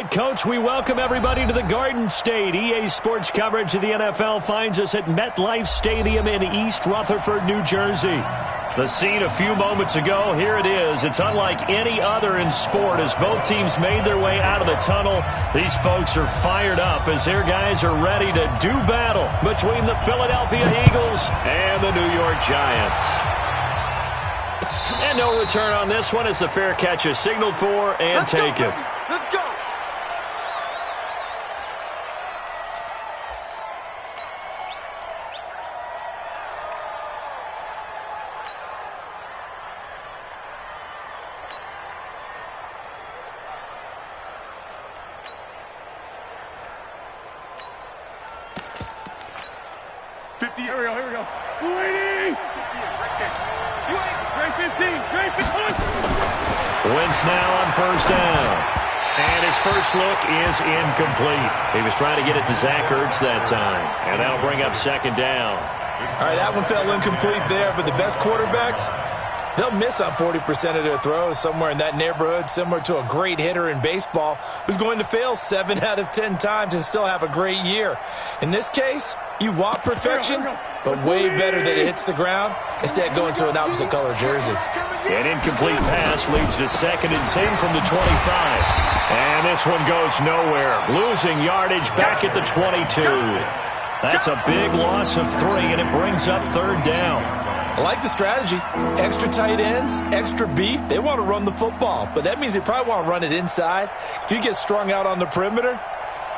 Coach, we welcome everybody to the Garden State. EA Sports coverage of the NFL finds us at MetLife Stadium in East Rutherford, New Jersey. The scene a few moments ago, here it is. It's unlike any other in sport as both teams made their way out of the tunnel. These folks are fired up as their guys are ready to do battle between the Philadelphia Eagles and the New York Giants. And no return on this one as the fair catch is signaled for and taken. Let's go. Here we go. 280! Great 15! Wentz now on first down. And his first look is incomplete. He was trying to get it to Zach Ertz that time. And that'll bring up second down. All right, that one fell incomplete there, but the best quarterbacks, they'll miss on 40% of their throws, somewhere in that neighborhood, similar to a great hitter in baseball who's going to fail 7 out of 10 times and still have a great year. In this case, you want perfection, but way better that it hits the ground instead of going to an opposite color jersey. An incomplete pass leads to 2nd and 10 from the 25. And this one goes nowhere. Losing yardage back at the 22. That's a big loss of 3, and it brings up 3rd down. I like the strategy. Extra tight ends, extra beef. They want to run the football, but that means they probably want to run it inside. If you get strung out on the perimeter,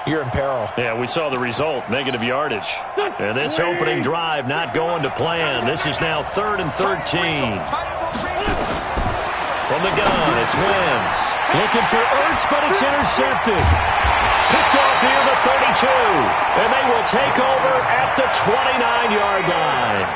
you're in peril. Yeah, we saw the result, negative yardage. And this opening drive not going to plan. This is now 3rd and 13. From the gun, it's Wentz. Looking for Ertz, but it's intercepted. Picked off near the 32. And they will take over at the 29-yard line.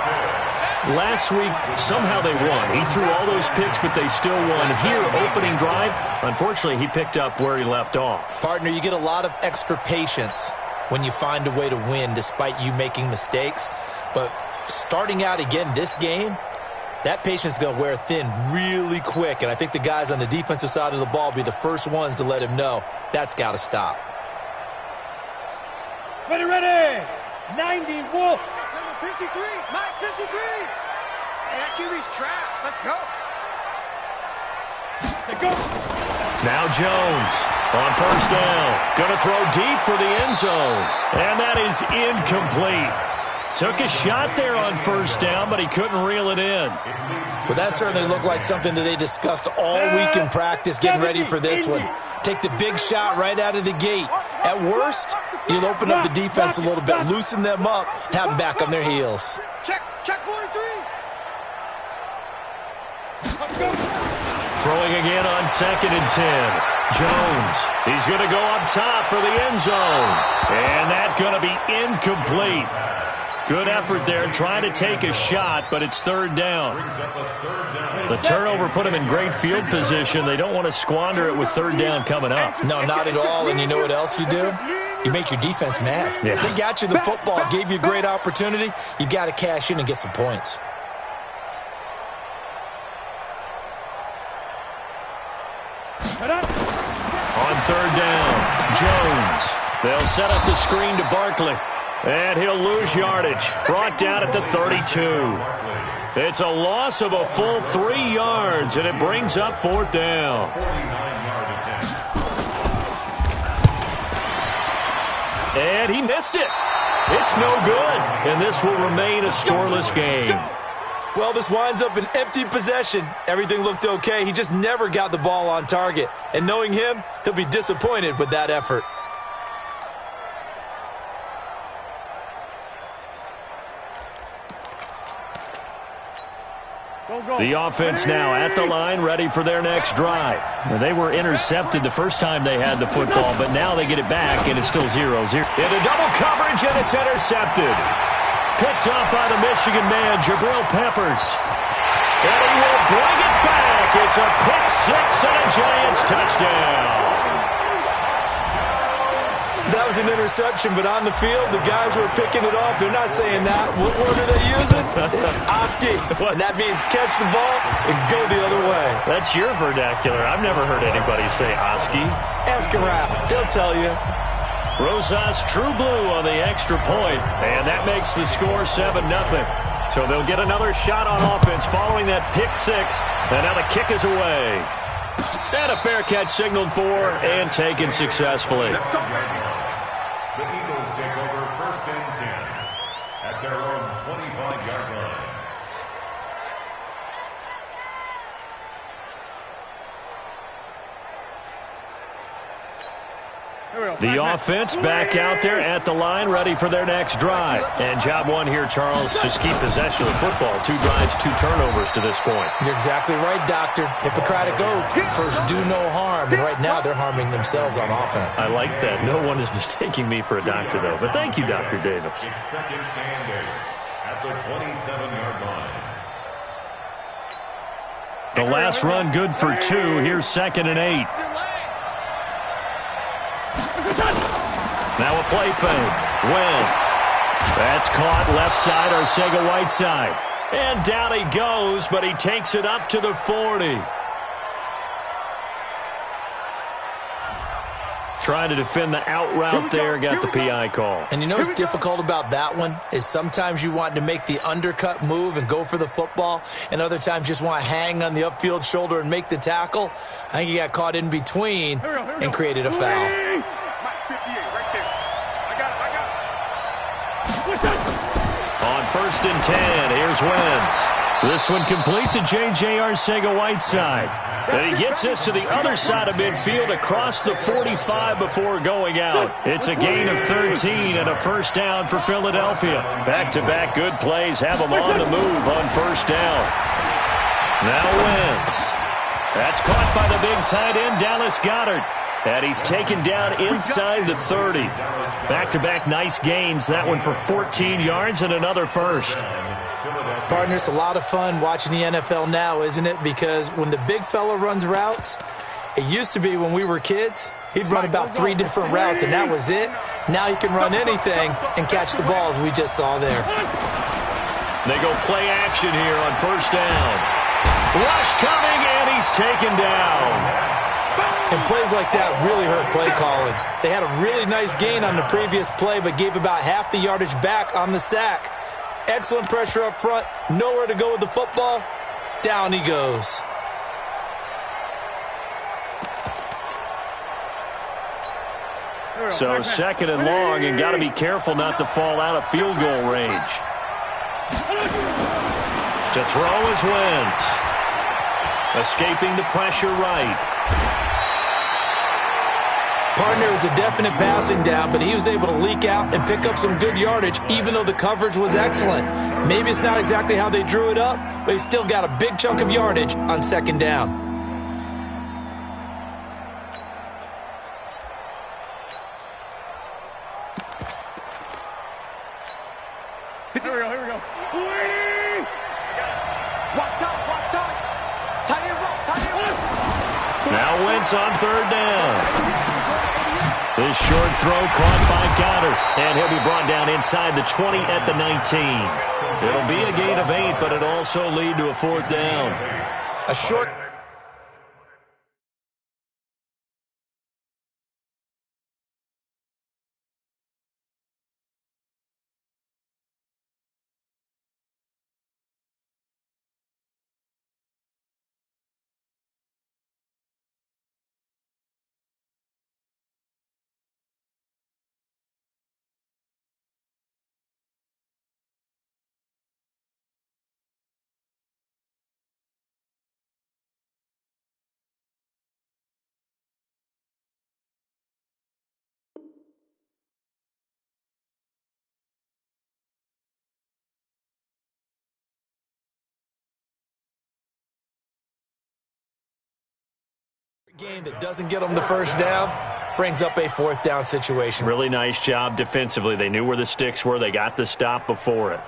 Last week, somehow they won. He threw all those picks, but they still won. Here, opening drive, unfortunately, he picked up where he left off. Partner, you get a lot of extra patience when you find a way to win despite you making mistakes. But starting out again this game, that patience is going to wear thin really quick. And I think the guys on the defensive side of the ball will be the first ones to let him know that's got to stop. Ready! 90, Wolf! Number 53, Mike 53. Hey, that QB's traps. Let's go. Now Jones on first down. Going to throw deep for the end zone. And that is incomplete. Took a shot there on first down, but he couldn't reel it in. Well, that certainly looked like something that they discussed all week in practice, getting ready for this one. Take the big shot right out of the gate. At worst, you'll open up the defense a little bit, loosen them up, have them back on their heels. Check 43. Throwing again on 2nd and 10. Jones, he's going to go up top for the end zone. And that's going to be incomplete. Good effort there, trying to take a shot, but it's 3rd down. The turnover put him in great field position. They don't want to squander it with 3rd down coming up. No, not at all. And you know what else you do? You make your defense mad. Yeah. They got you the football, gave you a great opportunity. You got to cash in and get some points. On 3rd down, Jones. They'll set up the screen to Barkley. And he'll lose yardage. Brought down at the 32. It's a loss of a full 3 yards, and it brings up 4th down. And he missed it. It's no good, and this will remain a scoreless game. Well, this winds up an empty possession. Everything looked okay. He just never got the ball on target. And knowing him, he'll be disappointed with that effort. The offense now at the line, ready for their next drive. They were intercepted the first time they had the football, but now they get it back, and it's still 0-0. Into double coverage, and it's intercepted. Picked off by the Michigan man, Jabril Peppers. And he will bring it back. It's a pick 6 and a Giants touchdown. That was an interception, but on the field, the guys who are picking it off, they're not saying that. What word are they using? It's Oski. And that means catch the ball and go the other way. That's your vernacular. I've never heard anybody say Oski. Ask around. They'll tell you. Rosas true blue on the extra point, and that makes the score 7-0. So they'll get another shot on offense following that pick six, and now the kick is away. And a fair catch signaled for and taken successfully. The Eagles take over 1st and 10 at their own 25-yard line. The offense back out there at the line, ready for their next drive. And job one here, Charles, just keep possession of the football. 2 drives, 2 turnovers to this point. You're exactly right, Doctor. Hippocratic oath. First, do no harm. And right now, they're harming themselves on offense. I like that. No one is mistaking me for a doctor, though. But thank you, Dr. Davis. It's 2nd and 8 at the 27-yard line. The last run good for 2. Here's 2nd and 8. Now a play fake. Wentz. That's caught left side, Arcega-Whiteside. And down he goes, but he takes it up to the 40. Trying to defend the out route there, got the PI call. And you know what's difficult about that one is sometimes you want to make the undercut move and go for the football, and other times just want to hang on the upfield shoulder and make the tackle. I think he got caught in between and created a foul. On 1st and 10, here's Wentz. This one complete to J.J. Arcega-Whiteside. And he gets this to the other side of midfield across the 45 before going out. It's a gain of 13 and a 1st down for Philadelphia. Back-to-back good plays have them on the move on 1st down. Now Wentz. That's caught by the big tight end, Dallas Goedert. And he's taken down inside the 30. Back-to-back nice gains. That one for 14 yards and another 1st. Partner, it's a lot of fun watching the NFL now, isn't it? Because when the big fella runs routes, it used to be when we were kids, he'd run about 3 different routes, and that was it. Now he can run anything and catch the ball, as we just saw there. They go play action here on 1st down. Rush coming, and he's taken down. And plays like that really hurt play calling. They had a really nice gain on the previous play, but gave about half the yardage back on the sack. Excellent pressure up front. Nowhere to go with the football. Down he goes. So 2nd and long, and got to be careful not to fall out of field goal range. To throw is Wentz. Escaping the pressure right. Partner was a definite passing down, but he was able to leak out and pick up some good yardage, even though the coverage was excellent. Maybe it's not exactly how they drew it up, but he still got a big chunk of yardage on 2nd down. Here we go. Watch out. Tight end roll. Now Wentz on 3rd down. This short throw caught by Goddard, and he'll be brought down inside the 20 at the 19. It'll be a gain of 8, but it'll also lead to a 4th down. A short... game that doesn't get them the 1st down brings up a 4th down situation. Really nice job defensively. They knew where the sticks were. They got the stop before it.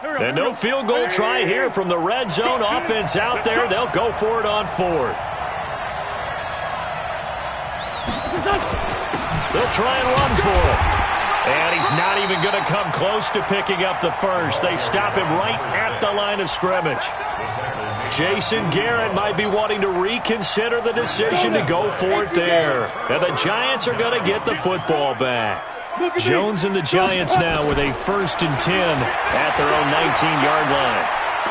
And no field goal try here from the red zone. Offense out there. They'll go for it on fourth. They'll try and run for it. And he's not even going to come close to picking up the first. They stop him right at the line of scrimmage. Jason Garrett might be wanting to reconsider the decision to go for it there. And the Giants are going to get the football back. Jones and the Giants now with a 1st and 10 at their own 19-yard line.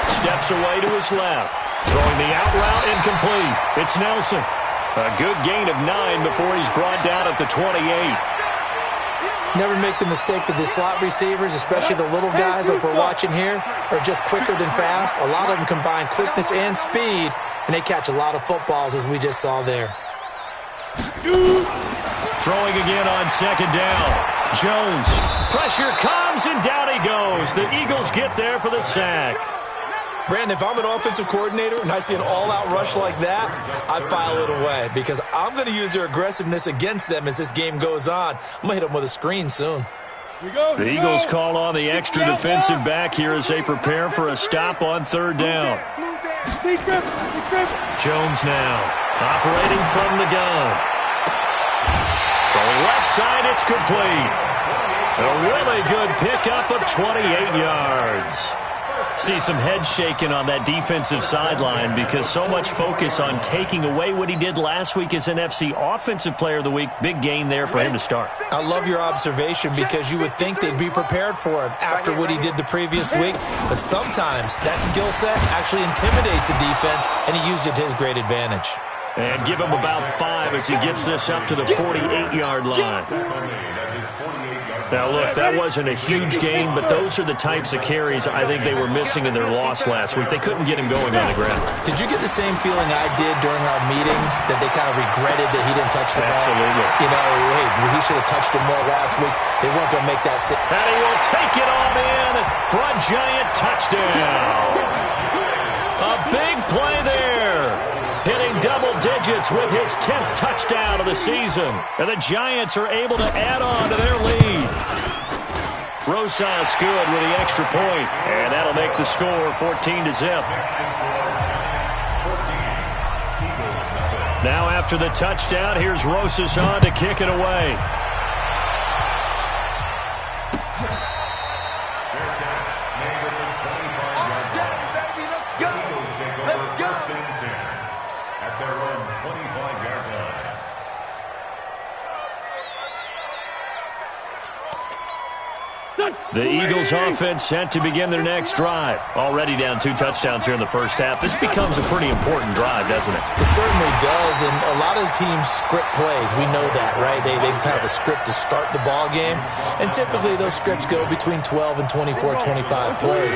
Steps away to his left. Throwing the out route incomplete. It's Nelson. A good gain of 9 before he's brought down at the 28. Never make the mistake that the slot receivers, especially the little guys like we're watching here, are just quicker than fast. A lot of them combine quickness and speed, and they catch a lot of footballs, as we just saw there. Throwing again on 2nd down. Jones. Pressure comes, and down he goes. The Eagles get there for the sack. Brandon, if I'm an offensive coordinator and I see an all-out rush like that, I file it away because I'm going to use their aggressiveness against them as this game goes on. I'm going to hit them with a screen soon. The Eagles call on the extra defensive back here as they prepare for a stop on 3rd down. Jones now operating from the gun. From left side, it's complete. A really good pickup of 28 yards. See some head shaking on that defensive sideline because so much focus on taking away what he did last week as NFC Offensive Player of the Week. Big gain there for him to start. I love your observation because you would think they'd be prepared for him after what he did the previous week. But sometimes that skill set actually intimidates a defense, and he used it to his great advantage. And give him about 5 as he gets this up to the 48-yard line. Now, look, that wasn't a huge gain, but those are the types of carries I think they were missing in their loss last week. They couldn't get him going on the ground. Did you get the same feeling I did during our meetings, that they kind of regretted that he didn't touch the ball? Absolutely. You know, hey, he should have touched it more last week. They weren't going to make that sit. And he will take it on in for a Giant touchdown. A big play there. Hitting double digits with his 10th touchdown of the season. And the Giants are able to add on to their lead. Rosas good with the extra point. And that'll make the score 14-0. Now after the touchdown, here's Rosas on to kick it away. The Eagles offense set to begin their next drive. Already down 2 touchdowns here in the first half. This becomes a pretty important drive, doesn't it? It certainly does, and a lot of the teams script plays. We know that, right? They have a script to start the ball game, and typically those scripts go between 12 and 24, 25 plays.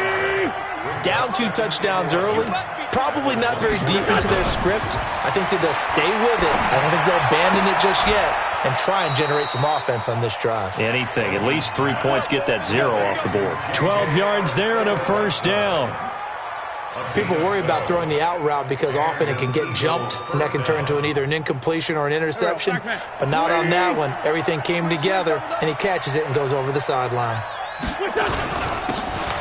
Down 2 touchdowns early, probably not very deep into their script. I think that they'll stay with it. I don't think they'll abandon it just yet and try and generate some offense on this drive. Anything. At least 3 points, get that 0 off the board. 12 yards there and a first down. People worry about throwing the out route because often it can get jumped, and that can turn into either an incompletion or an interception. But not on that one. Everything came together, and he catches it and goes over the sideline.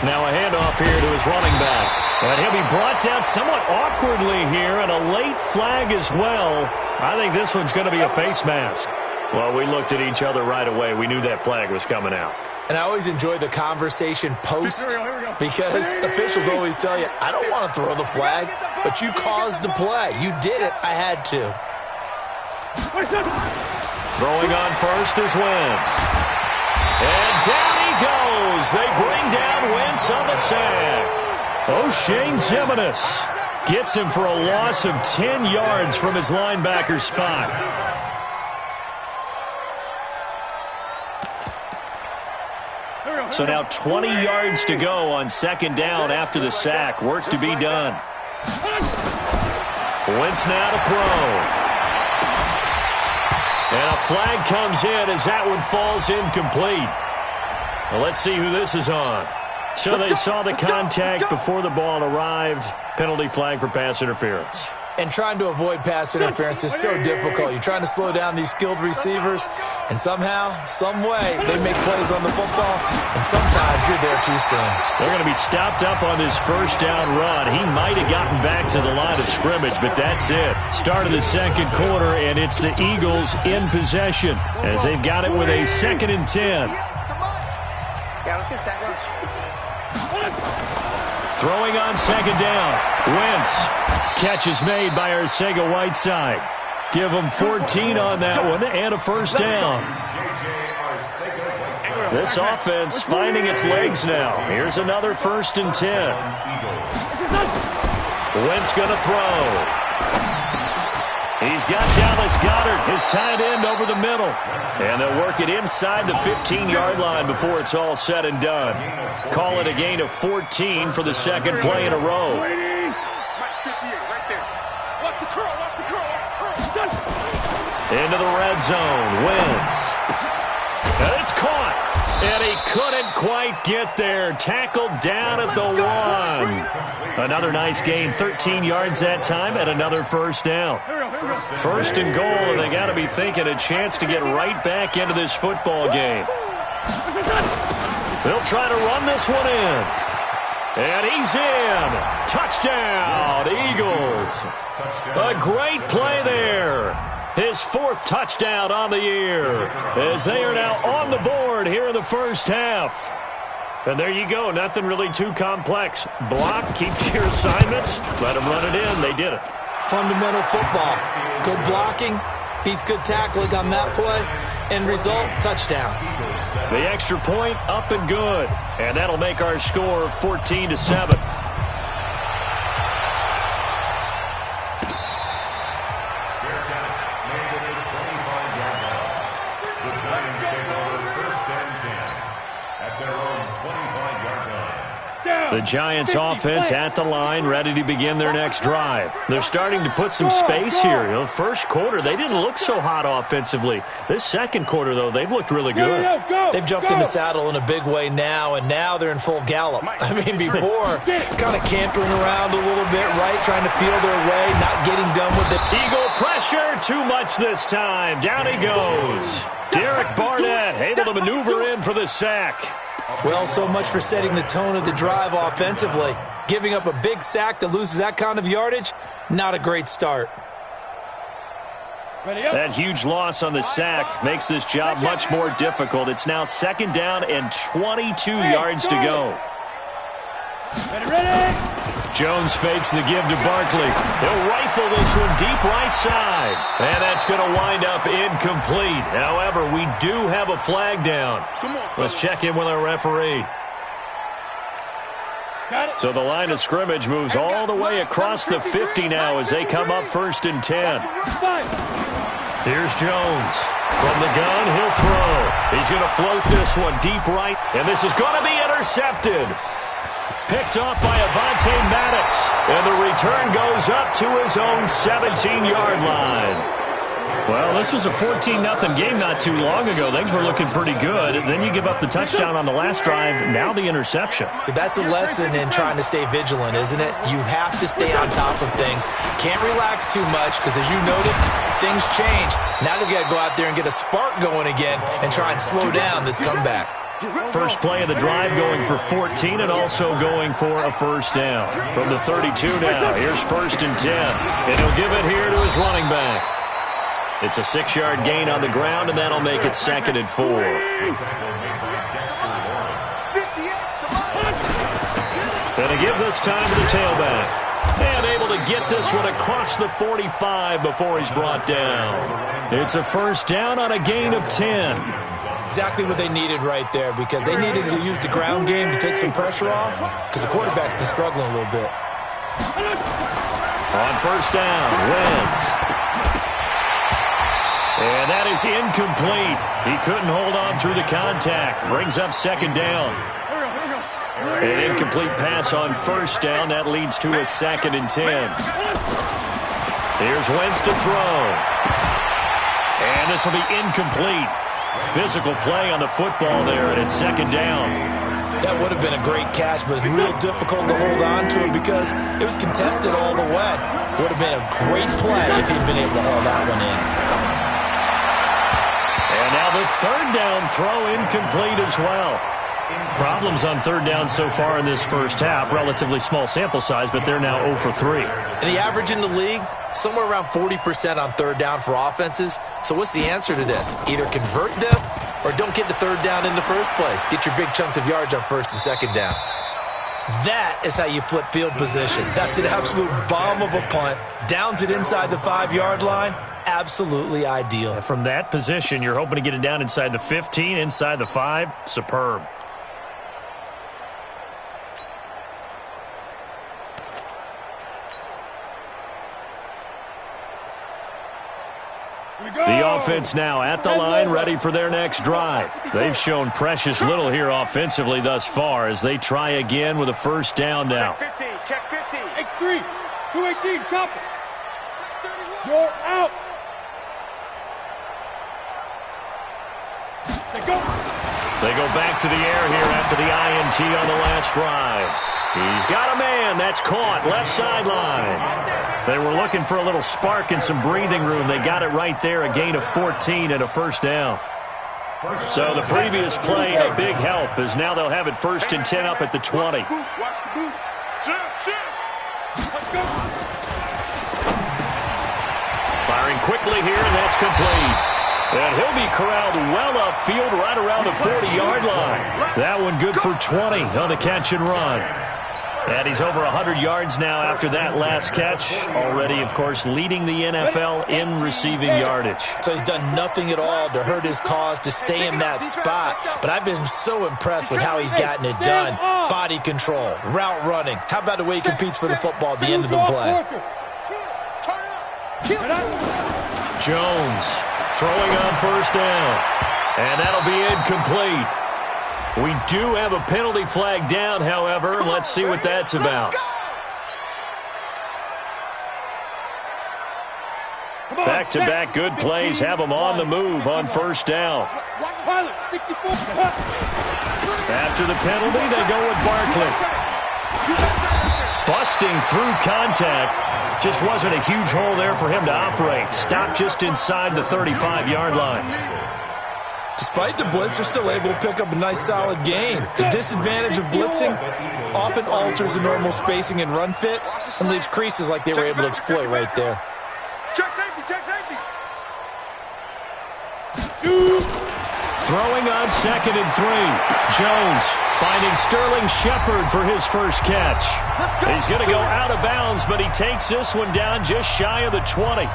Now a handoff here to his running back. But he'll be brought down somewhat awkwardly here, and a late flag as well. I think this one's going to be a face mask. Well, we looked at each other right away. We knew that flag was coming out. And I always enjoy the conversation post because officials always tell you, I don't want to throw the flag, but you caused the play. You did it. I had to. Throwing on first is Wentz. And down he goes. They bring down Wentz on the sack. O'Shane Ximines gets him for a loss of 10 yards from his linebacker spot. So now 20 yards to go on 2nd down after the sack. Work to be done. Wentz now to throw. And a flag comes in as that one falls incomplete. Well, let's see who this is on. So they saw the contact before the ball arrived. Penalty flag for pass interference. And trying to avoid pass interference is so difficult. You're trying to slow down these skilled receivers, and somehow, some way, they make plays on the football, and sometimes you're there too soon. They're going to be stopped up on this first down run. He might have gotten back to the line of scrimmage, but that's it. Start of the second quarter, and it's the Eagles in possession as they've got it with a 2nd and 10. Yeah, let's get sack lunch. Throwing on 2nd down. Wentz. Catch is made by Arcega-Whiteside. Give him 14 on that one and a first down. This offense finding its legs now. Here's another 1st and 10. Wentz going to throw. He's got Dallas Goedert, his tight end, over the middle. And they'll work it inside the 15-yard line before it's all said and done. Call it a gain of 14 for the second play in a row. Into the red zone. Wentz. And it's caught. And he couldn't quite get there. Tackled down at the 1. Another nice gain. 13 yards that time and another first down. 1st and goal, and they got to be thinking a chance to get right back into this football game. They'll try to run this one in. And he's in. Touchdown, Eagles. A great play there. His 4th touchdown on the year as they are now on the board here in the first half. And there you go. Nothing really too complex. Block, keep to your assignments, let them run it in. They did it. Fundamental football. Good blocking beats good tackling on that play. End result, touchdown. The extra point up and good. And that'll make our score 14-7. The Giants offense at the line, ready to begin their next drive. They're starting to put some space here. You know, first quarter, they didn't look so hot offensively. This second quarter, though, they've looked really good. They've jumped in the saddle in a big way now, and now they're in full gallop. I mean, before, kind of cantering around a little bit, right, trying to feel their way, not getting done with it. Eagle pressure, too much this time. Down he goes. Derek Barnett able to maneuver in for the sack. Well, so much for setting the tone of the drive offensively. Giving up a big sack that loses that kind of yardage, not a great start. That huge loss on the sack makes this job much more difficult. It's now 2nd down and 22 yards to go. Ready. Jones fakes the give to Barkley. He'll rifle this one deep right side. And that's going to wind up incomplete. However, we do have a flag down. Let's check in with our referee. So the line of scrimmage moves all the way across the 50 now as they come up 1st and 10. Here's Jones. From the gun, he'll throw. He's going to float this one deep right. And this is going to be intercepted. Picked off by Avonte Maddox. And the return goes up to his own 17-yard line. Well, this was a 14-0 game not too long ago. Things were looking pretty good. Then you give up the touchdown on the last drive. Now the interception. So that's a lesson in trying to stay vigilant, isn't it? You have to stay on top of things. Can't relax too much because, as you noted, things change. Now they've got to go out there and get a spark going again and try and slow down this comeback. First play of the drive going for 14 and also going for a first down. From the 32 now, here's 1st and 10. And he'll give it here to his running back. It's a 6-yard gain on the ground, and that'll make it 2nd and 4. Gonna give this time to the tailback. And able to get this one across the 45 before he's brought down. It's a first down on a gain of 10. Exactly what they needed right there, because they needed to use the ground game to take some pressure off, because the quarterback's been struggling a little bit. On first down, Wentz. And that is incomplete. He couldn't hold on through the contact. Brings up 2nd down. An incomplete pass on first down. That leads to a 2nd and 10. Here's Wentz to throw. And this will be incomplete. Physical play on the football there, and it's 2nd down. That would have been a great catch, but it's real difficult to hold on to it because it was contested all the way. Would have been a great play if he'd been able to haul that one in. And now the third down throw incomplete as well. Problems on third down so far in this first half. Relatively small sample size, but they're now 0 for 3. And the average in the league, somewhere around 40% on third down for offenses. So what's the answer to this? Either convert them or don't get the third down in the first place. Get your big chunks of yards on first and second down. That is how you flip field position. That's an absolute bomb of a punt. Downs it inside the 5-yard line. Absolutely ideal. From that position, you're hoping to get it down inside the 15, inside the 5. Superb. The offense now at the line, ready for their next drive. They've shown precious little here offensively thus far as they try again with a first down now. Check 50, check 50. X3, 218, chop it. You're out. They go back to the air here after the INT on the last drive. He's got a man. That's caught. Left sideline. They were looking for a little spark and some breathing room. They got it right there. A gain of 14 and a first down. So the previous play, a big help, as now they'll have it 1st and 10 up at the 20. Watch the boot. Let's go. Firing quickly here, and that's complete. And he'll be corralled well upfield right around the 40-yard line. That one good for 20 on the catch and run. And he's over 100 yards now after that last catch. Already, of course, leading the NFL in receiving yardage. So he's done nothing at all to hurt his cause, to stay in that spot. But I've been so impressed with how he's gotten it done. Body control, route running. How about the way he competes for the football at the end of the play? Jones throwing on first down. And that'll be incomplete. We do have a penalty flag down, however. Let's see what that's about. Back-to-back good plays have them on the move on first down. After the penalty, they go with Barkley. Busting through contact. Just wasn't a huge hole there for him to operate. Stopped just inside the 35-yard line. Despite the blitz, they're still able to pick up a nice solid gain. The disadvantage of blitzing often alters the normal spacing and run fits and leaves creases like they were able to exploit right there. Check safety, check safety. Throwing on 2nd and 3. Jones finding Sterling Shepard for his first catch. He's going to go out of bounds, but he takes this one down just shy of the 20.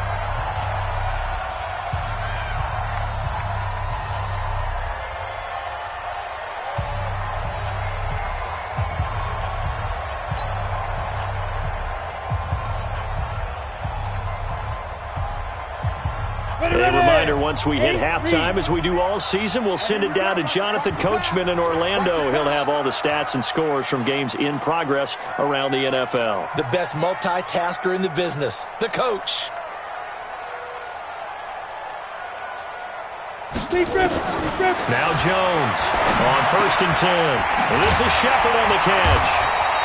A reminder, once we hit halftime, as we do all season, we'll send it down to Jonathan Coachman in Orlando. He'll have all the stats and scores from games in progress around the NFL. The best multitasker in the business, the coach. Now Jones on 1st and 10. This is Shepard on the catch.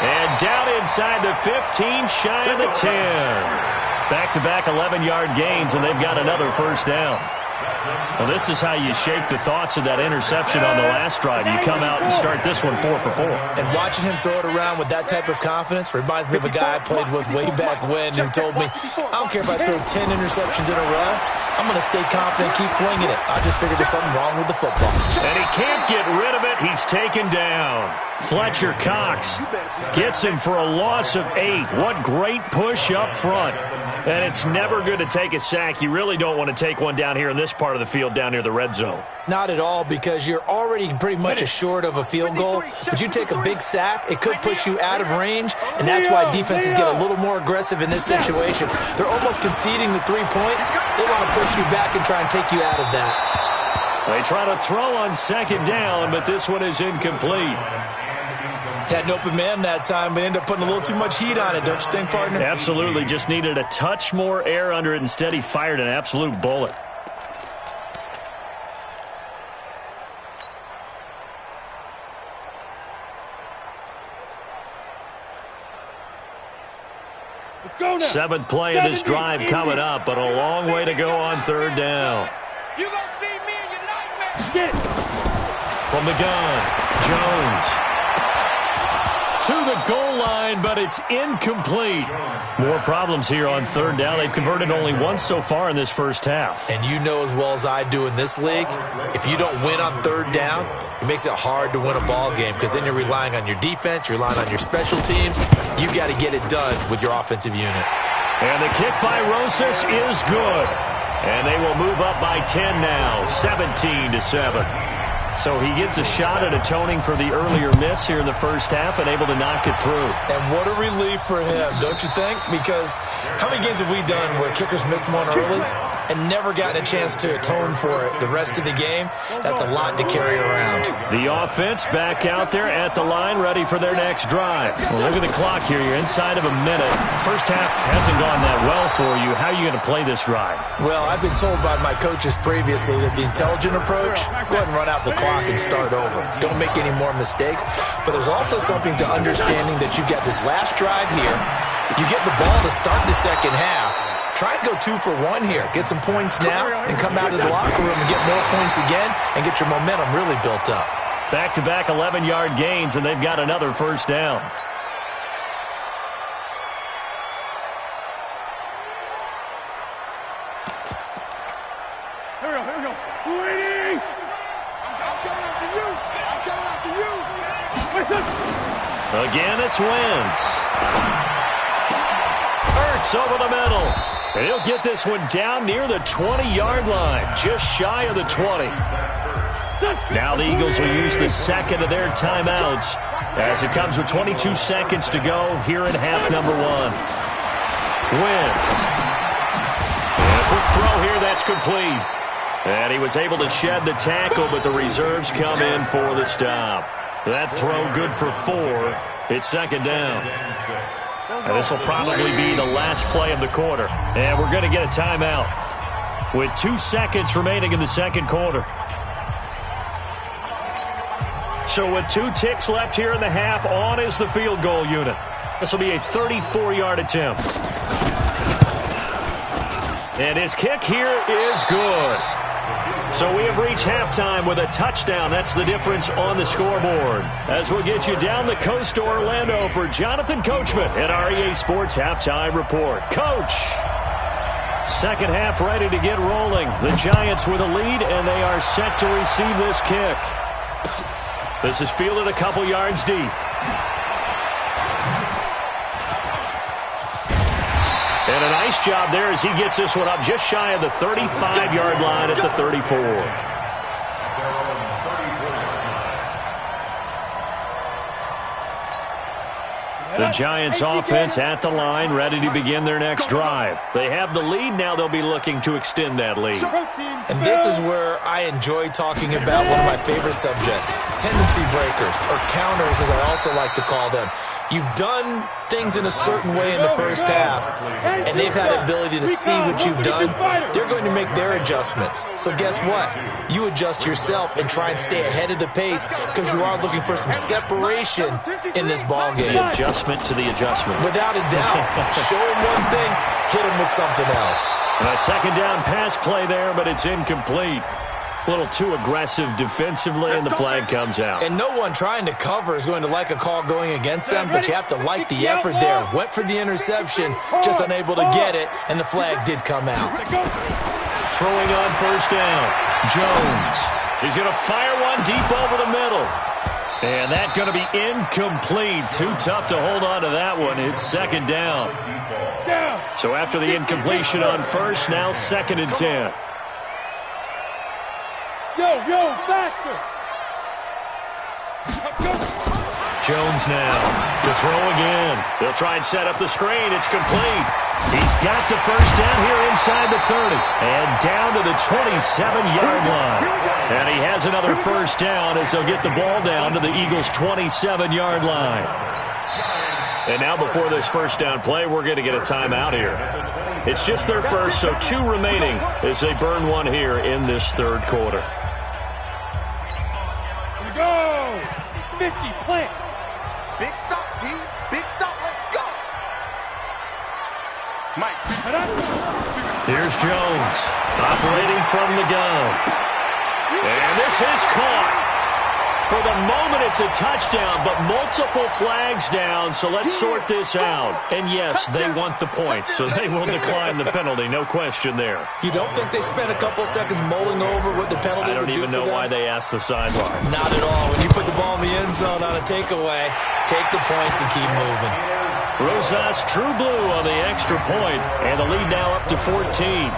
And down inside the 15, shy of the 10. Back-to-back 11-yard gains, and they've got another first down. Well, this is how you shake the thoughts of that interception on the last drive. You come out and start this one 4 for 4. And watching him throw it around with that type of confidence reminds me of a guy I played with way back when who told me, I don't care if I throw 10 interceptions in a row. I'm going to stay confident, keep flinging it. I just figured there's something wrong with the football. And he can't get rid of it. He's taken down. Fletcher Cox gets him for a loss of 8. What great push up front. And it's never good to take a sack. You really don't want to take one down here in this part of the field down near the red zone. Not at all, because you're already pretty much assured of a field goal. But you take a big sack, it could push you out of range, and that's why defenses get a little more aggressive in this situation. They're almost conceding the 3 points. They want to push you back and try and take you out of that. They try to throw on 2nd down, but this one is incomplete. Had an open man that time, but ended up putting a little too much heat on it, don't you think, partner? Absolutely. Just needed a touch more air under it. Instead, he fired an absolute bullet. Let's go now. Seventh play of this drive coming up, but a long way to go on third down. You gonna see me in your nightmare. Get it. From the gun, Jones. To the goal line, but it's incomplete. More problems here on third down. They've converted only once so far in this first half. And you know as well as I do in this league, if you don't win on third down, it makes it hard to win a ball game because then you're relying on your defense, you're relying on your special teams. You've got to get it done with your offensive unit. And the kick by Rosas is good. And they will move up by 10 now, 17-7. So he gets a shot at atoning for the earlier miss here in the first half and able to knock it through. And what a relief for him, don't you think? Because how many games have we done where kickers missed one early and never gotten a chance to atone for it the rest of the game? That's a lot to carry around. The offense back out there at the line, ready for their next drive. Well, look at the clock here. You're inside of a minute. First half hasn't gone that well for you. How are you going to play this drive? Well, I've been told by my coaches previously that the intelligent approach, go ahead and run out the clock and start over. Don't make any more mistakes. But there's also something to understanding that you get this last drive here. You get the ball to start the second half. Try and go 2 for 1 here. Get some points now and come out of the locker room and get more points again and get your momentum really built up. Back-to-back 11-yard gains, and they've got another first down. Here we go. 280. I'm coming after you. I'm coming after you. Again, it's Wentz. Hurts over the middle. And he'll get this one down near the 20-yard line, just shy of the 20. Now the Eagles will use the second of their timeouts as it comes with 22 seconds to go here in half number 1. Wentz. And a quick throw here, that's complete. And he was able to shed the tackle, but the reserves come in for the stop. That throw good for 4. It's second down. And this will probably be the last play of the quarter. And we're going to get a timeout with 2 seconds remaining in the second quarter. So with 2 ticks left here in the half, on is the field goal unit. This will be a 34-yard attempt. And his kick here is good. So we have reached halftime with a touchdown. That's the difference on the scoreboard. As we'll get you down the coast to Orlando for Jonathan Coachman at our EA Sports Halftime Report. Coach! Second half ready to get rolling. The Giants with a lead, and they are set to receive this kick. This is fielded a couple yards deep. And a nice job there as he gets this one up just shy of the 35-yard line at the 34. The Giants offense at the line, ready to begin their next drive. They have the lead. Now they'll be looking to extend that lead. And this is where I enjoy talking about one of my favorite subjects, tendency breakers, or counters as I also like to call them. You've done things in a certain way in the first half, and they've had the ability to see what you've done. They're going to make their adjustments. So guess what? You adjust yourself and try and stay ahead of the pace because you are looking for some separation in this ball game. The adjustment to the adjustment. Without a doubt. Show them one thing, hit them with something else. And a second down pass play there, but it's incomplete. A little too aggressive defensively, and the flag comes out. And no one trying to cover is going to like a call going against them, but you have to like the effort there. Went for the interception, just unable to get it, and the flag did come out. Throwing on first down, Jones. He's going to fire one deep over the middle. And that's going to be incomplete. Too tough to hold on to that one. It's second down. So after the incompletion on first, now second and 10. Yo, faster! Jones now to throw again. They'll try and set up the screen. It's complete. He's got the first down here inside the 30 and down to the 27-yard line. And he has another first down as they'll get the ball down to the Eagles' 27-yard line. And now before this first down play, we're going to get a timeout here. It's just their first, so 2 remaining as they burn one here in this third quarter. Go! 50, plant. Big stop, D. Big stop. Let's go. Here's Jones, operating from the gun. And this is caught. For the moment, it's a touchdown, but multiple flags down, so let's sort this out. And yes, they want the points, so they will decline the penalty, no question there. You don't think they spent a couple seconds mulling over what the penalty would do for them? I don't even know why they asked the sideline. Not at all. When you put the ball in the end zone on a takeaway, take the points and keep moving. Rosas true blue on the extra point, and the lead now up to 14.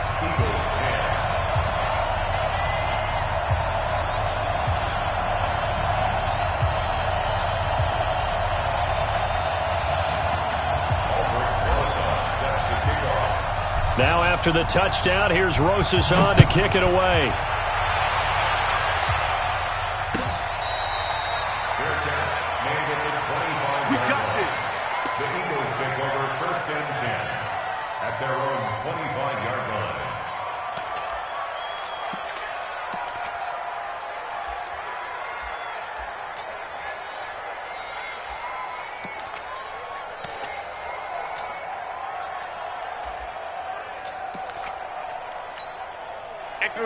Now after the touchdown, here's Rosas on to kick it away. We got this. The Eagles take over 1st and 10 at their own 25-yard line.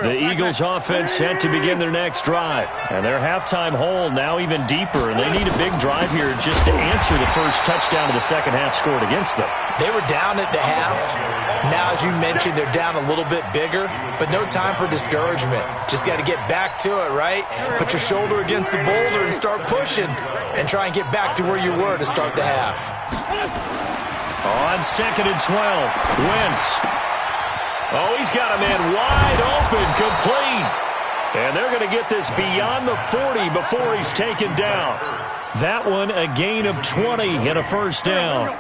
The Eagles offense set to begin their next drive. And their halftime hole now even deeper. And they need a big drive here just to answer the first touchdown of the second half scored against them. They were down at the half. Now, as you mentioned, they're down a little bit bigger. But no time for discouragement. Just got to get back to it, right? Put your shoulder against the boulder and start pushing. And try and get back to where you were to start the half. On 2nd and 12, Wentz. Oh, he's got a man wide open, complete. And they're going to get this beyond the 40 before he's taken down. That one a gain of 20 and a first down.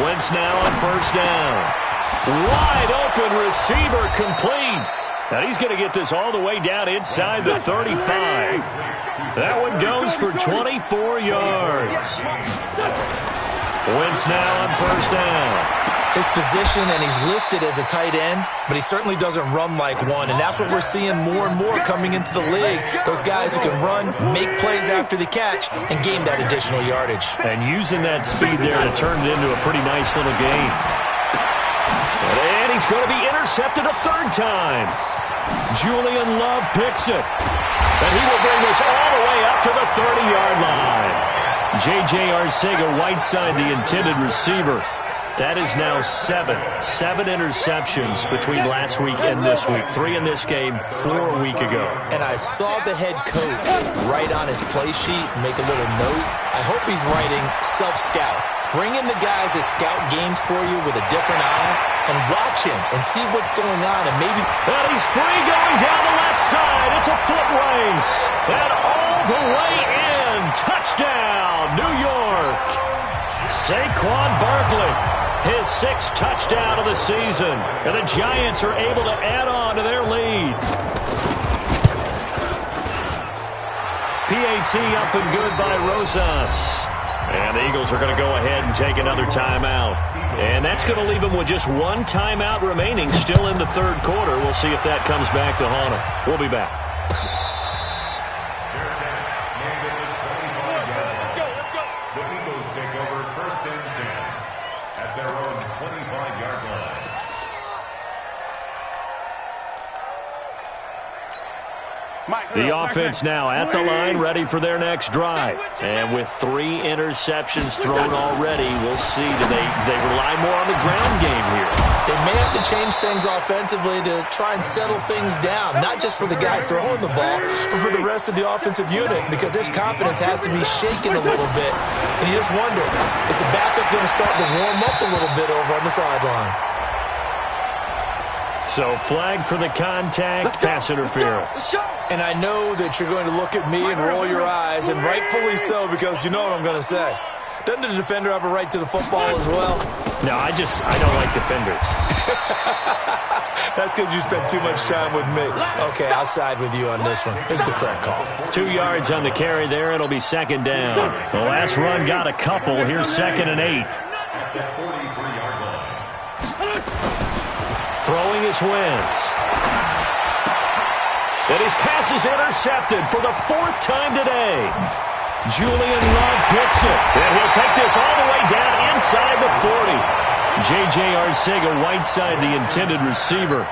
Wentz now on first down. Wide open receiver, complete. Now he's going to get this all the way down inside the 35. That one goes for 24 yards. Wentz now on first down. His position, and he's listed as a tight end, but he certainly doesn't run like one, and that's what we're seeing more and more coming into the league. Those guys who can run, make plays after the catch, and gain that additional yardage. And using that speed there to turn it into a pretty nice little gain. And he's going to be intercepted a third time. Julian Love picks it. And he will bring this all the way up to the 30-yard line. J.J. Arcega-Whiteside, the intended receiver. That is now seven interceptions between last week and this week. 3 in this game, 4 a week ago. And I saw the head coach write on his play sheet, make a little note. I hope he's writing self-scout. Bring in the guys that scout games for you with a different eye and watch him and see what's going on. And maybe... And he's free going down the left side. It's a foot race. And all the way in. Touchdown, New York. Saquon Barkley. His 6th touchdown of the season. And the Giants are able to add on to their lead. PAT up and good by Rosas. And the Eagles are going to go ahead and take another timeout. And that's going to leave them with just 1 timeout remaining still in the 3rd quarter. We'll see if that comes back to haunt them. We'll be back. The Eagles take over 1st and 10 at their own 25-yard line. The offense now at the line, ready for their next drive. And with 3 interceptions thrown already, we'll see. Do they rely more on the ground game here? They may have to change things offensively to try and settle things down, not just for the guy throwing the ball, but for the rest of the offensive unit, because their confidence has to be shaken a little bit. And you just wonder, is the backup going to start to warm up a little bit over on the sideline? So flag for the contact, pass interference. And I know that you're going to look at me and roll your eyes, and rightfully so, because you know what I'm going to say. Doesn't the defender have a right to the football as well? No, I don't like defenders. That's because you spent too much time with me. Okay, I'll side with you on this one. Here's the correct call. 2 yards on the carry there. It'll be 2nd down. The last run got a couple. Here's 2nd and 8. At the 43-yard line. Throwing is Wentz. And his pass is intercepted for the 4th time today. Julian Love picks it. And he'll take this all the way down inside the 40. J.J. Arcega-Whiteside, the intended receiver.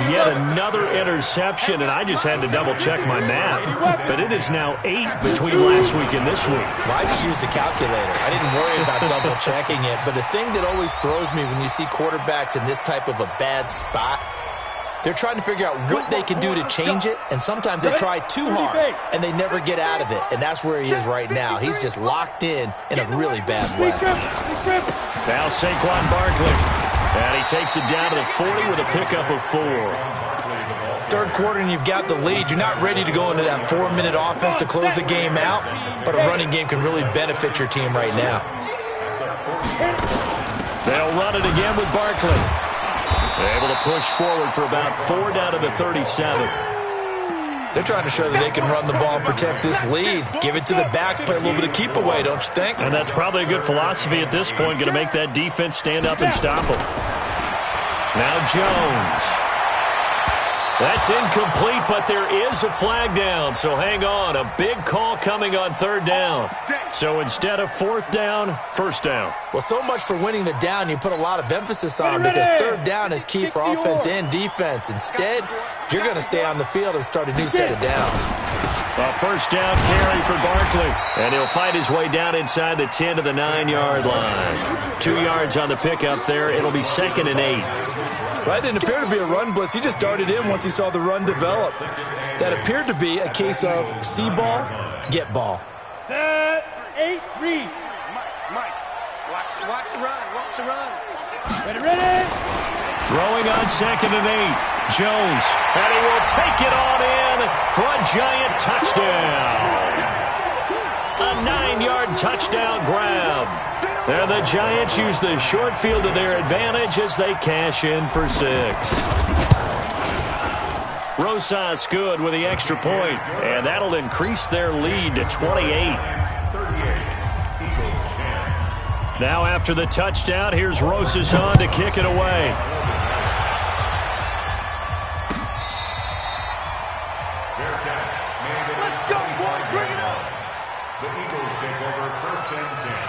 Yet another interception, and I just had to double-check my math. But it is now 8 between last week and this week. Well, I just used a calculator. I didn't worry about double-checking it. But the thing that always throws me when you see quarterbacks in this type of a bad spot, they're trying to figure out what they can do to change it, and sometimes they try too hard, and they never get out of it. And that's where he is right now. He's just locked in a really bad way. Now Saquon Barkley. And he takes it down to the 40 with a pickup of 4. Third quarter and you've got the lead. You're not ready to go into that 4-minute offense to close the game out, but a running game can really benefit your team right now. They'll run it again with Barkley. Able to push forward for about 4 down to the 37. They're trying to show that they can run the ball and protect this lead. Give it to the backs, play a little bit of keep away, don't you think? And that's probably a good philosophy at this point, going to make that defense stand up and stop them. Now Jones. That's incomplete, but there is a flag down, so hang on. A big call coming on 3rd down. So instead of 4th down, 1st down. Well, so much for winning the down you put a lot of emphasis on because 3rd down is key for offense and defense. Instead, you're going to stay on the field and start a new set of downs. A 1st down carry for Barkley. And he'll fight his way down inside the 10 to the 9-yard line. 2 yards on the pickup there. It'll be 2nd and 8. That didn't appear to be a run blitz. He just darted in once he saw the run develop. That appeared to be a case of see ball, get ball. Set, 8, read. Mike, watch the run. Watch the run. Ready. Throwing on 2nd and 8. Jones. And he will take it on in for a giant touchdown. A 9-yard touchdown grab. And the Giants use the short field to their advantage as they cash in for 6. Rosas good with the extra point, and that'll increase their lead to 28. Now after the touchdown, here's Rosas on to kick it away. Let's go, boys. Bring it up. The Eagles take over 1st and 10.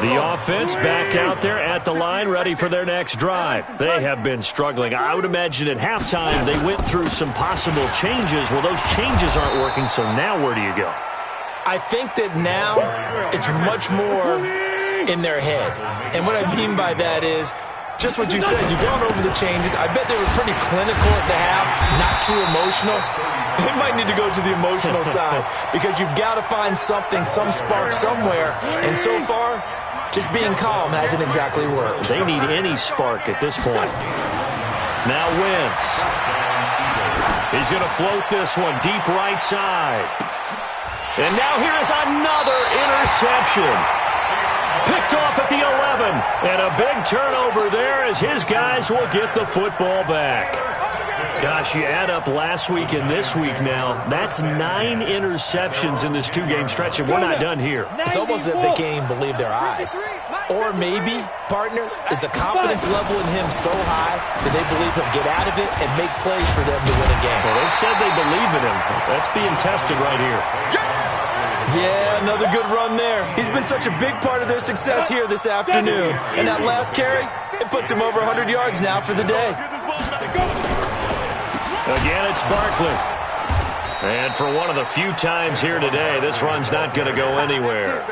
The offense back out there at the line, ready for their next drive. They have been struggling. I would imagine at halftime they went through some possible changes. Well, those changes aren't working, so now where do you go? I think that now it's much more in their head. And what I mean by that is just what you said. You've gone over the changes. I bet they were pretty clinical at the half, not too emotional. They might need to go to the emotional side because you've got to find something, some spark somewhere. And so far, just being calm hasn't exactly worked. They need any spark at this point. Now Wentz. He's going to float this one deep right side. And now here is another interception. Picked off at the 11. And a big turnover there as his guys will get the football back. Gosh, you add up last week and this week now. That's 9 interceptions in this 2-game stretch, and we're not done here. It's almost as if they can't even believe their eyes. Or maybe, partner, is the confidence level in him so high that they believe he'll get out of it and make plays for them to win a game. Well, they've said they believe in him. That's being tested right here. Yeah, another good run there. He's been such a big part of their success here this afternoon. And that last carry, it puts him over 100 yards now for the day. Again, it's Barkley. And for one of the few times here today, this run's not going to go anywhere.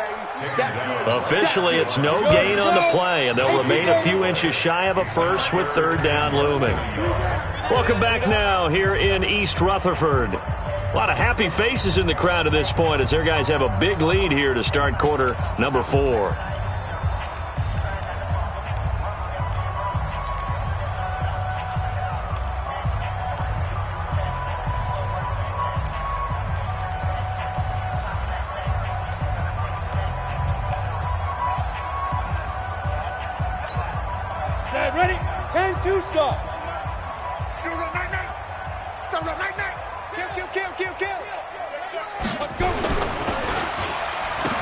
Officially, it's no gain on the play, and they'll remain a few inches shy of a first with 3rd down looming. Welcome back now here in East Rutherford. A lot of happy faces in the crowd at this point as their guys have a big lead here to start quarter number 4. Set, ready. 10-2 stop. Let's go.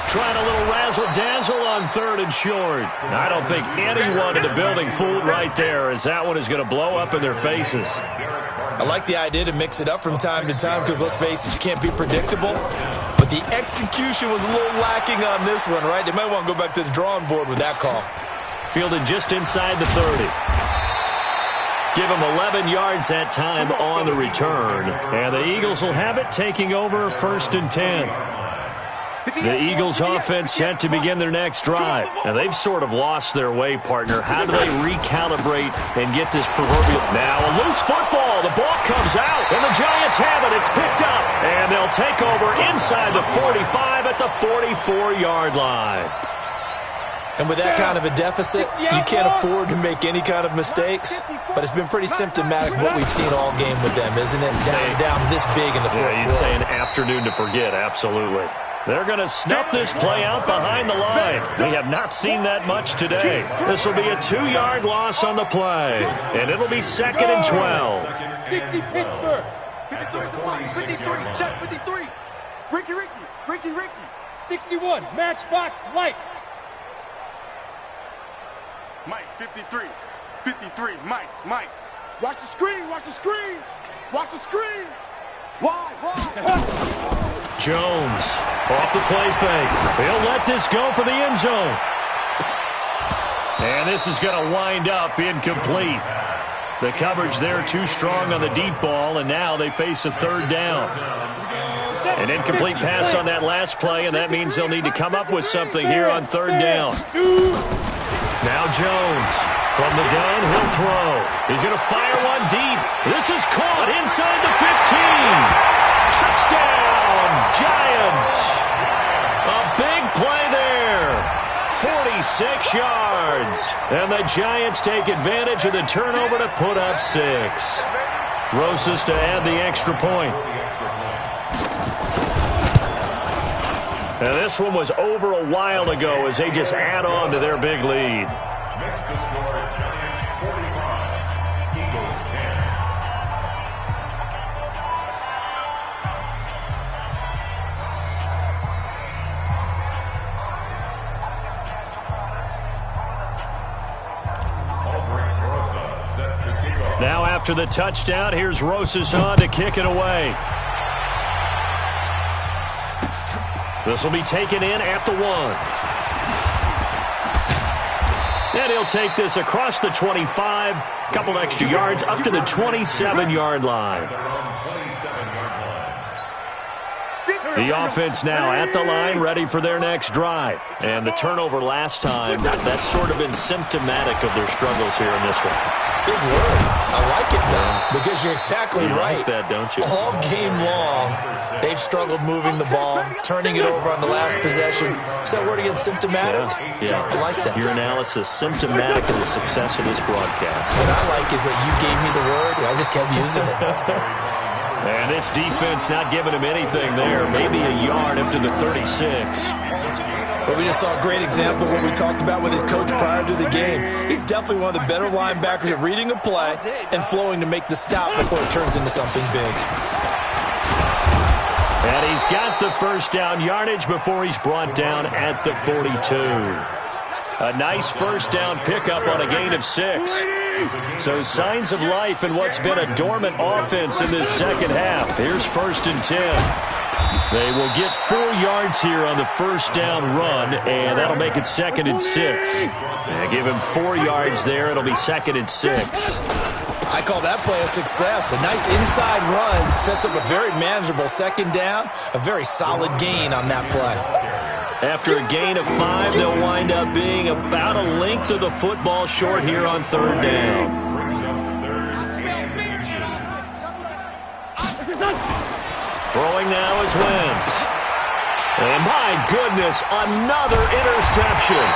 Trying a little razzle-dazzle on 3rd and short. I don't think anyone in the building fooled right there as that one is going to blow up in their faces. I like the idea to mix it up from time to time because, let's face it, you can't be predictable. But the execution was a little lacking on this one, right? They might want to go back to the drawing board with that call. Fielded just inside the 30. Give him 11 yards that time on the return. And the Eagles will have it, taking over 1st and 10. The Eagles offense set to begin their next drive. And they've sort of lost their way, partner. How do they recalibrate and get this proverbial... Now a loose football. The ball comes out. And the Giants have it. It's picked up. And they'll take over inside the 45 at the 44-yard line. And with that kind of a deficit, you can't afford to make any kind of mistakes. But it's been pretty symptomatic of what we've seen all game with them, isn't it? Down this big in the fourth quarter. Yeah, you'd say an afternoon to forget, absolutely. They're going to snuff this play out behind the line. We have not seen that much today. This will be a 2-yard loss on the play. And it'll be 2nd and 12. 60 Pittsburgh. 53, check 53. Ricky. 61 Matchbox Lights. Mike, 53. 53, Mike. Watch the screen. Why? Jones off the play fake. He'll let this go for the end zone. And this is going to wind up incomplete. The coverage there too strong on the deep ball, and now they face a 3rd down. An incomplete pass on that last play, and that means they'll need to come up with something here on 3rd down. Now Jones from the gun, he'll throw. He's going to fire one deep. This is caught inside the 15. Touchdown, Giants. A big play there. 46 yards. And the Giants take advantage of the turnover to put up 6. Rosas to add the extra point. And this one was over a while ago as they just add on to their big lead. Next to score, Giants 45, Eagles 10. Now after the touchdown, here's Rosas on to kick it away. This will be taken in at the 1. And he'll take this across the 25. A couple extra yards up to the 27-yard line. The offense now at the line, ready for their next drive. And the turnover last time, that's sort of been symptomatic of their struggles here in this one. Big word. I like it, though, because you're exactly right. You like that, don't you? All game long, they've struggled moving the ball, turning it over on the last possession. Is that word again, symptomatic? Yeah. I like that. Your analysis, symptomatic of the success of this broadcast. What I like is that you gave me the word, and I just kept using it. And this defense not giving him anything there. Maybe a yard up to the 36. But we just saw a great example of what we talked about with his coach prior to the game. He's definitely one of the better linebackers at reading a play and flowing to make the stop before it turns into something big. And he's got the first down yardage before he's brought down at the 42. A nice first down pickup on a gain of 6. So signs of life in what's been a dormant offense in this second half. Here's 1st and 10. They will get 4 yards here on the first down run, and that'll make it 2nd and 6. And give him 4 yards there. It'll be 2nd and 6. I call that play a success. A nice inside run sets up a very manageable 2nd down, a very solid gain on that play. After a gain of 5, they'll wind up being about a length of the football short here on 3rd down. Throwing now is Wentz. And my goodness, another interception.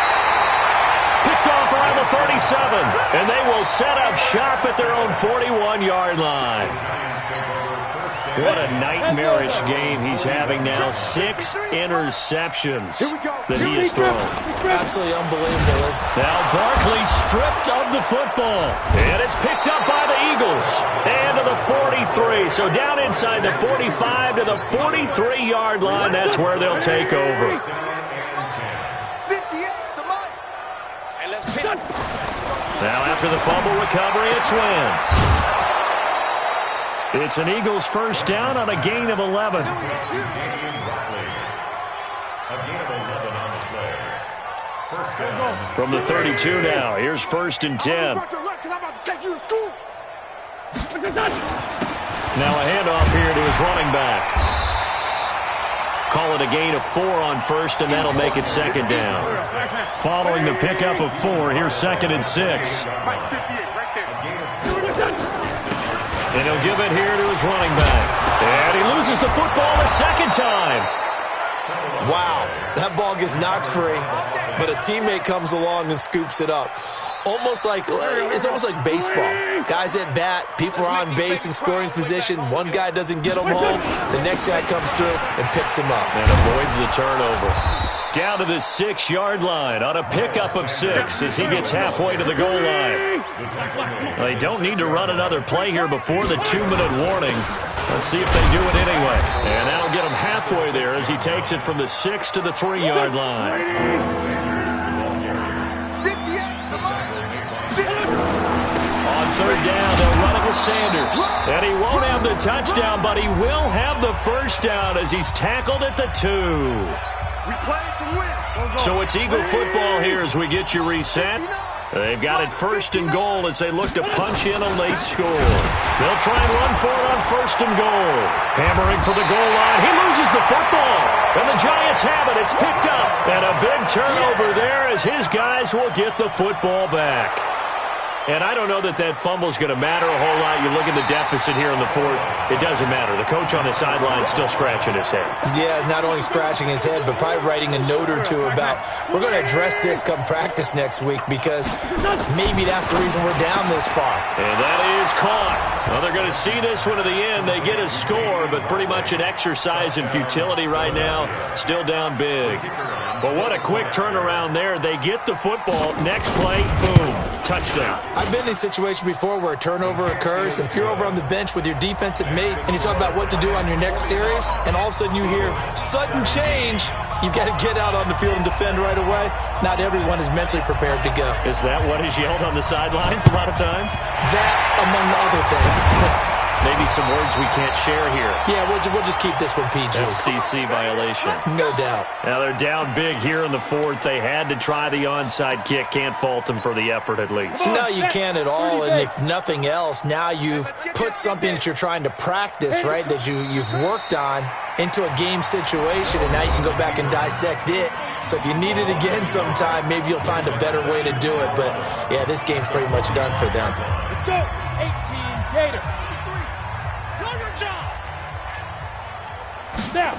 Picked off around the 37. And they will set up shop at their own 41-yard line. What a nightmarish game he's having now. 6 interceptions that he has thrown. Absolutely unbelievable. Now Barkley stripped of the football. And it's picked up by the Eagles. And to the 43. So down inside the 45 to the 43-yard line. That's where they'll take over. Now after the fumble recovery, it's Wentz. It's an Eagles first down on a gain of 11. A gain of 11 on the play. First down. From the 32 now, here's 1st and 10. Now a handoff here to his running back. Call it a gain of 4 on 1st, and that'll make it 2nd down. Following the pickup of 4, here's 2nd and 6. And he'll give it here to his running back. And he loses the football a 2nd time. Wow, that ball gets knocked free, but a teammate comes along and scoops it up. It's almost like baseball. Guys at bat, people are on base in scoring position. One guy doesn't get him home. The next guy comes through and picks him up. And avoids the turnover. Down to the 6-yard line on a pickup of 6 as he gets halfway to the goal line. They don't need to run another play here before the 2-minute warning. Let's see if they do it anyway. And that'll get him halfway there as he takes it from the 6 to the 3-yard line. On 3rd down, they'll run it with Sanders. And he won't have the touchdown, but he will have the 1st down as he's tackled at the 2. So it's Eagle football here as we get you reset. They've got it 1st and goal as they look to punch in a late score. They'll try and run for it on 1st and goal. Hammering for the goal line. He loses the football. And the Giants have it. It's picked up. And a big turnover there as his guys will get the football back. And I don't know that fumble's going to matter a whole lot. You look at the deficit here in the 4th. It doesn't matter. The coach on the sideline is still scratching his head. Yeah, not only scratching his head, but probably writing a note or two about, we're going to address this come practice next week because maybe that's the reason we're down this far. And that is caught. Well, they're going to see this one to the end. They get a score, but pretty much an exercise in futility right now. Still down big. But what a quick turnaround there. They get the football. Next play, boom, touchdown. I've been in a situation before where a turnover occurs, and if you're over on the bench with your defensive mate and you talk about what to do on your next series, and all of a sudden you hear sudden change, you've got to get out on the field and defend right away. Not everyone is mentally prepared to go. Is that what is yelled on the sidelines a lot of times? That, among other things. Maybe some words we can't share here. Yeah, we'll just keep this one PG. FCC violation. No doubt. Now they're down big here in the 4th. They had to try the onside kick. Can't fault them for the effort at least. No, you can't at all. And if nothing else, now you've put something that you're trying to practice, right, that you've worked on into a game situation, and now you can go back and dissect it. So if you need it again sometime, maybe you'll find a better way to do it. But, yeah, this game's pretty much done for them. Let's go. 18 Gator. Now.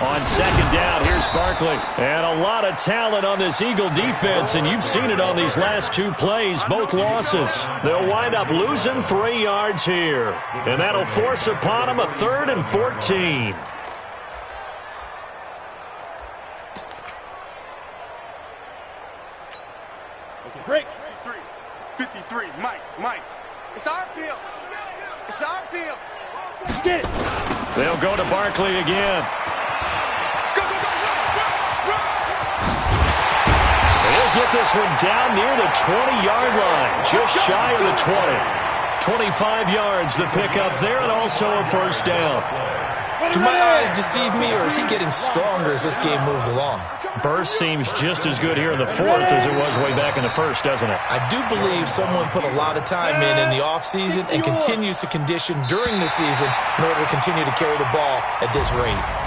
On 2nd down, here's Barkley. And a lot of talent on this Eagle defense, and you've seen it on these last 2 plays, both losses. They'll wind up losing 3 yards here. And that'll force upon them a 3rd and 14. Okay, break. 53, Mike. It's our field. It's our field. Get it. They'll go to Barkley again. Go. He'll get this one down near the 20-yard line, just shy of the 20. 25 yards, the pickup there, and also a 1st down. Do my eyes deceive me, or is he getting stronger as this game moves along? Burst seems just as good here in the 4th as it was way back in the 1st, doesn't it? I do believe someone put a lot of time in the offseason and continues to condition during the season in order to continue to carry the ball at this rate.